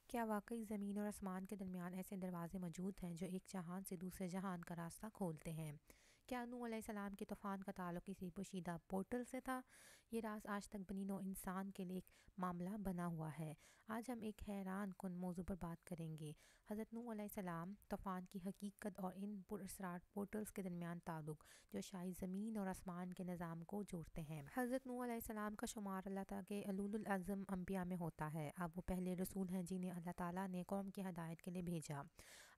کیا واقعی زمین اور آسمان کے درمیان ایسے دروازے موجود ہیں جو ایک جہان سے دوسرے جہان کا راستہ کھولتے ہیں؟ کیا نوح علیہ السلام کے طوفان کا تعلق کسی پوشیدہ پورٹل سے تھا؟ یہ راز آج تک بنی نوع انسان کے لیے ایک معاملہ بنا ہوا ہے۔ آج ہم ایک حیران کن موضوع پر بات کریں گے: حضرت نوح علیہ السلام، طوفان کی حقیقت اور ان پراسرار پورٹلز کے درمیان تعلق جو شاید زمین اور آسمان کے نظام کو جوڑتے ہیں۔ حضرت نوح علیہ السلام کا شمار اللہ تعالیٰ کے اولو العزم انبیاء میں ہوتا ہے۔ اب وہ پہلے رسول ہیں جنہیں اللہ تعالیٰ نے قوم کی ہدایت کے لیے بھیجا۔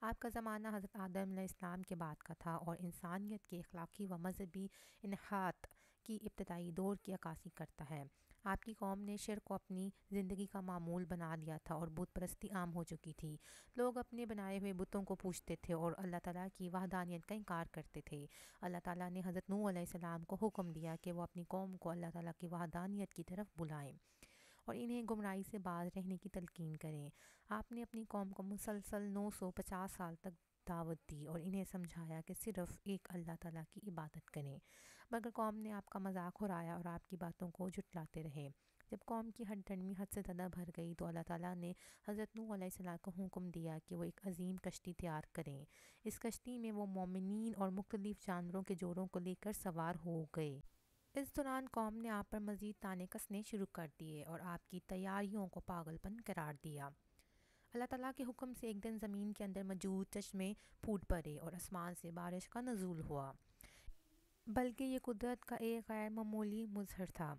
آپ کا زمانہ حضرت آدم علیہ السلام کے بعد کا تھا اور انسانیت کے اخلاقی و مذہبی انحطاط کی ابتدائی دور کی عکاسی کرتا ہے۔ آپ کی قوم نے شرک کو اپنی زندگی کا معمول بنا لیا تھا اور بت پرستی عام ہو چکی تھی۔ لوگ اپنے بنائے ہوئے بتوں کو پوجتے تھے اور اللہ تعالیٰ کی وحدانیت کا انکار کرتے تھے۔ اللہ تعالیٰ نے حضرت نوح علیہ السلام کو حکم دیا کہ وہ اپنی قوم کو اللہ تعالیٰ کی وحدانیت کی طرف بلائیں اور انہیں گمراہی سے باز رہنے کی تلقین کریں۔ آپ نے اپنی قوم کو مسلسل 950 سال تک دعوت دی اور انہیں سمجھایا کہ صرف ایک اللہ تعالیٰ کی عبادت کریں، مگر قوم نے آپ کا مذاق اڑایا اور آپ کی باتوں کو جھٹلاتے رہے۔ جب قوم کی ہٹ درمی حد سے زیادہ بھر گئی تو اللہ تعالیٰ نے حضرت نوح علیہ السلام کو حکم دیا کہ وہ ایک عظیم کشتی تیار کریں۔ اس کشتی میں وہ مومنین اور مختلف جانوروں کے جوڑوں کو لے کر سوار ہو گئے۔ اس دوران قوم نے آپ پر مزید طعنے کسنے شروع کر دیے اور آپ کی تیاریوں کو پاگل پن قرار دیا۔ اللہ تعالیٰ کے حکم سے ایک دن زمین کے اندر موجود چشمے پھوٹ پڑے اور آسمان سے بارش کا نزول ہوا، بلکہ یہ قدرت کا ایک غیر معمولی مظہر تھا۔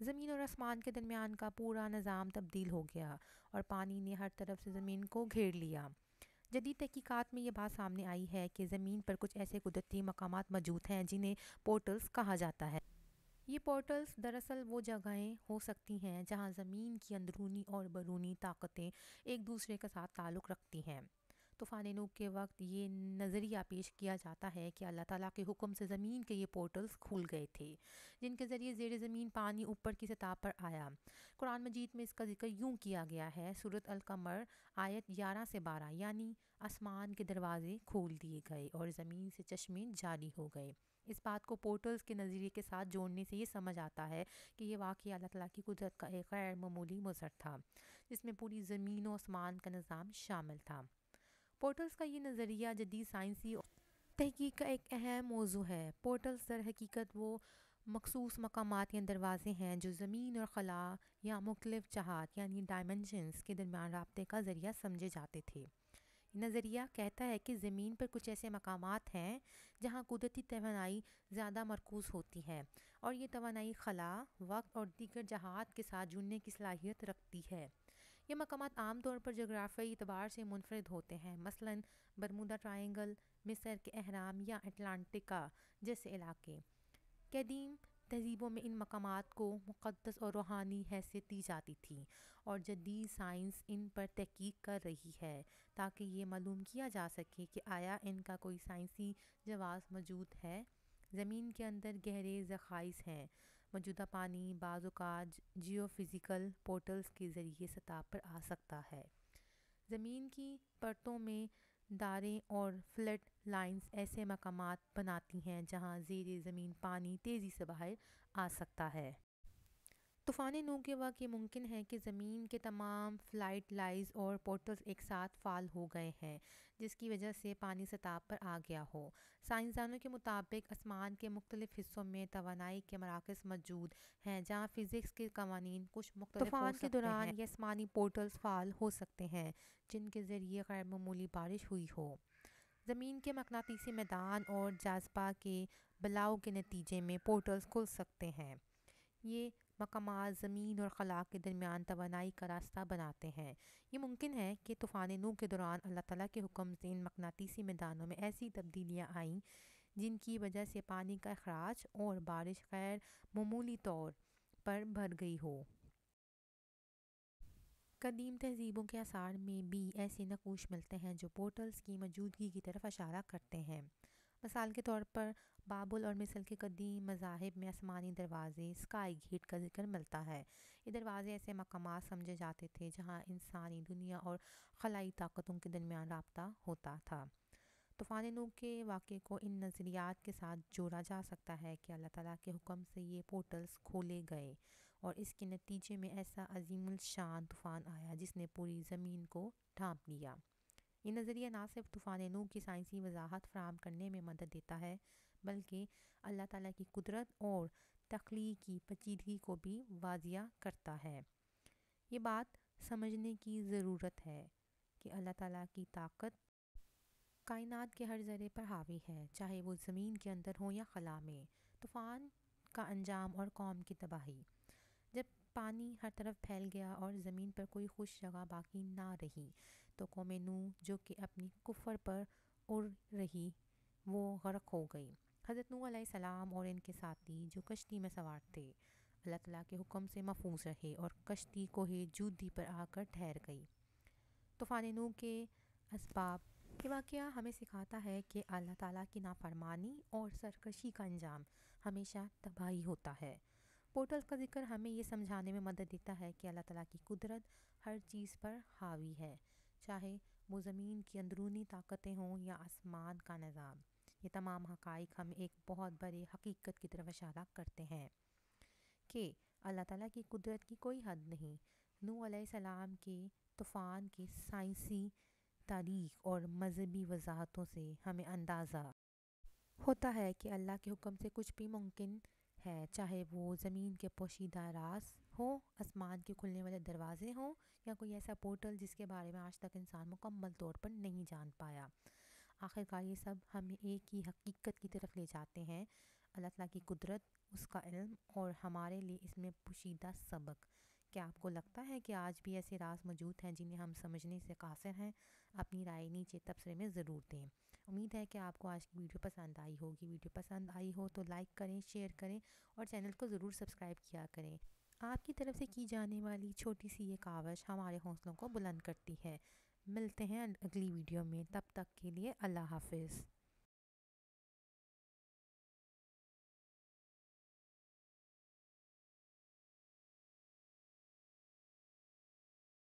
زمین اور آسمان کے درمیان کا پورا نظام تبدیل ہو گیا اور پانی نے ہر طرف سے زمین کو گھیر لیا۔ جدید تحقیقات میں یہ بات سامنے آئی ہے کہ زمین پر کچھ ایسے قدرتی مقامات موجود ہیں جنہیں پورٹلز کہا جاتا ہے۔ یہ پورٹلز دراصل وہ جگہیں ہو سکتی ہیں جہاں زمین کی اندرونی اور بیرونی طاقتیں ایک دوسرے کے ساتھ تعلق رکھتی ہیں۔ طوفان نوح کے وقت یہ نظریہ پیش کیا جاتا ہے کہ اللہ تعالیٰ کے حکم سے زمین کے یہ پورٹلز کھل گئے تھے جن کے ذریعے زیر زمین پانی اوپر کی سطح پر آیا۔ قرآن مجید میں اس کا ذکر یوں کیا گیا ہے: سورۃ القمر آیت 11 سے 12، یعنی آسمان کے دروازے کھول دیے گئے اور زمین سے چشمے جاری ہو گئے۔ اس بات کو پورٹلز کے نظریے کے ساتھ جوڑنے سے یہ سمجھ آتا ہے کہ یہ واقعہ اللہ تعالیٰ کی قدرت کا ایک غیر معمولی مظہر تھا جس میں پوری زمین و آسمان کا نظام شامل تھا۔ پورٹلز کا یہ نظریہ جدید سائنسی تحقیق کا ایک اہم موضوع ہے۔ پورٹلز در حقیقت وہ مخصوص مقامات یا دروازے ہیں جو زمین اور خلا یا مختلف جہات یعنی ڈائمینشنز کے درمیان رابطے کا ذریعہ سمجھے جاتے تھے۔ یہ نظریہ کہتا ہے کہ زمین پر کچھ ایسے مقامات ہیں جہاں قدرتی توانائی زیادہ مرکوز ہوتی ہے اور یہ توانائی خلا، وقت اور دیگر جہات کے ساتھ جڑنے کی صلاحیت رکھتی ہے۔ یہ مقامات عام طور پر جغرافیائی اعتبار سے منفرد ہوتے ہیں، مثلاً برمودا ٹرائنگل، مصر کے اہرام یا اٹلانٹکا جیسے علاقے۔ قدیم تہذیبوں میں ان مقامات کو مقدس اور روحانی حیثیت دی جاتی تھی اور جدید سائنس ان پر تحقیق کر رہی ہے تاکہ یہ معلوم کیا جا سکے کہ آیا ان کا کوئی سائنسی جواز موجود ہے۔ زمین کے اندر گہرے ذخائر ہیں۔ موجودہ پانی بعض اوقات جیو فزیکل پورٹلز کے ذریعے سطح پر آ سکتا ہے۔ زمین کی پرتوں میں داریں اور فلٹ لائنز ایسے مقامات بناتی ہیں جہاں زیر زمین پانی تیزی سے باہر آ سکتا ہے۔ طوفان نوح کے وقت یہ ممکن ہے کہ زمین کے تمام فلٹ لائنز اور پورٹلز ایک ساتھ فعال ہو گئے ہیں جس کی وجہ سے پانی سطح پر آ گیا ہو۔ سائنسدانوں کے مطابق آسمان کے مختلف حصوں میں توانائی کے مراکز موجود ہیں جہاں فزکس کے قوانین کچھ مختلف ہو سکتے ہیں۔ طوفان کے دوران یہ آسمانی پورٹلز فعال ہو سکتے ہیں جن کے ذریعے غیر معمولی بارش ہوئی ہو۔ زمین کے مقناطیسی میدان اور جاذبہ کے بلاؤ کے نتیجے میں پورٹلز کھل سکتے ہیں۔ یہ مقامات زمین اور خلا کے درمیان توانائی کا راستہ بناتے ہیں۔ یہ ممکن ہے کہ طوفان نوح کے دوران اللہ تعالیٰ کے حکم سے ان مقناطیسی میدانوں میں ایسی تبدیلیاں آئیں جن کی وجہ سے پانی کا اخراج اور بارش غیر معمولی طور پر بڑھ گئی ہو۔ قدیم تہذیبوں کے آثار میں بھی ایسے نقوش ملتے ہیں جو پورٹلز کی موجودگی کی طرف اشارہ کرتے ہیں۔ مثال کے طور پر بابل اور مصر کے قدیم مذاہب میں آسمانی دروازے اسکائی گیٹ کا ذکر ملتا ہے۔ یہ دروازے ایسے مقامات سمجھے جاتے تھے جہاں انسانی دنیا اور خلائی طاقتوں کے درمیان رابطہ ہوتا تھا۔ طوفان نوح کے واقعے کو ان نظریات کے ساتھ جوڑا جا سکتا ہے کہ اللہ تعالیٰ کے حکم سے یہ پورٹلز کھولے گئے اور اس کے نتیجے میں ایسا عظیم الشان طوفان آیا جس نے پوری زمین کو ڈھانپ لیا۔ یہ نظریہ نہ صرف طوفان نوح کی سائنسی وضاحت فراہم کرنے میں مدد دیتا ہے بلکہ اللہ تعالیٰ کی قدرت اور تخلیقی پیچیدگی کو بھی واضح کرتا ہے۔ یہ بات سمجھنے کی ضرورت ہے کہ اللہ تعالیٰ کی طاقت کائنات کے ہر ذرے پر حاوی ہے، چاہے وہ زمین کے اندر ہو یا خلا میں۔ طوفان کا انجام اور قوم کی تباہی۔ جب پانی ہر طرف پھیل گیا اور زمین پر کوئی خوش جگہ باقی نہ رہی تو قوم نوح جو کہ اپنی کفر پر اڑ رہی وہ غرق ہو گئی۔ حضرت نوح علیہ السلام اور ان کے ساتھی جو کشتی میں سوار تھے اللہ تعالیٰ کے حکم سے محفوظ رہے اور کشتی کوہ جودی پر آ کر ٹھہر گئی۔ طوفان نوح کے اسباب۔ یہ واقعہ ہمیں سکھاتا ہے کہ اللہ تعالیٰ کی نافرمانی اور سرکشی کا انجام ہمیشہ تباہی ہوتا ہے۔ پورٹل کا ذکر ہمیں یہ سمجھانے میں مدد دیتا ہے کہ اللہ تعالیٰ کی قدرت ہر چیز پر حاوی ہے، چاہے وہ زمین کی اندرونی طاقتیں ہوں یا آسمان کا نظام۔ یہ تمام حقائق ہمیں ایک بہت بڑی حقیقت کی طرف اشارہ کرتے ہیں کہ اللہ تعالیٰ کی قدرت کی کوئی حد نہیں۔ نوح علیہ السلام کے طوفان کی سائنسی تاریخ اور مذہبی وضاحتوں سے ہمیں اندازہ ہوتا ہے کہ اللہ کے حکم سے کچھ بھی ممکن ہے، چاہے وہ زمین کے پوشیدہ راز ہوں، آسمان کے کھلنے والے دروازے ہوں یا کوئی ایسا پورٹل جس کے بارے میں آج تک انسان مکمل طور پر نہیں جان پایا۔ آخرکار یہ سب ہمیں ایک ہی حقیقت کی طرف لے جاتے ہیں، اللہ تعالیٰ کی قدرت، اس کا علم اور ہمارے لیے اس میں پوشیدہ سبق۔ کیا آپ کو لگتا ہے کہ آج بھی ایسے راز موجود ہیں جنہیں ہم سمجھنے سے قاصر ہیں؟ اپنی رائے نیچے تبصرے میں ضرور دیں۔ امید ہے کہ آپ کو آج کی ویڈیو پسند آئی ہوگی۔ ویڈیو پسند آئی ہو تو لائک کریں، شیئر کریں اور چینل کو ضرور سبسکرائب کیا کریں۔ آپ کی طرف سے کی جانے والی چھوٹی سی یہ کاوش ہمارے حوصلوں کو بلند کرتی ہے۔ ملتے ہیں اگلی ویڈیو میں، تب تک کے لیے اللہ حافظ۔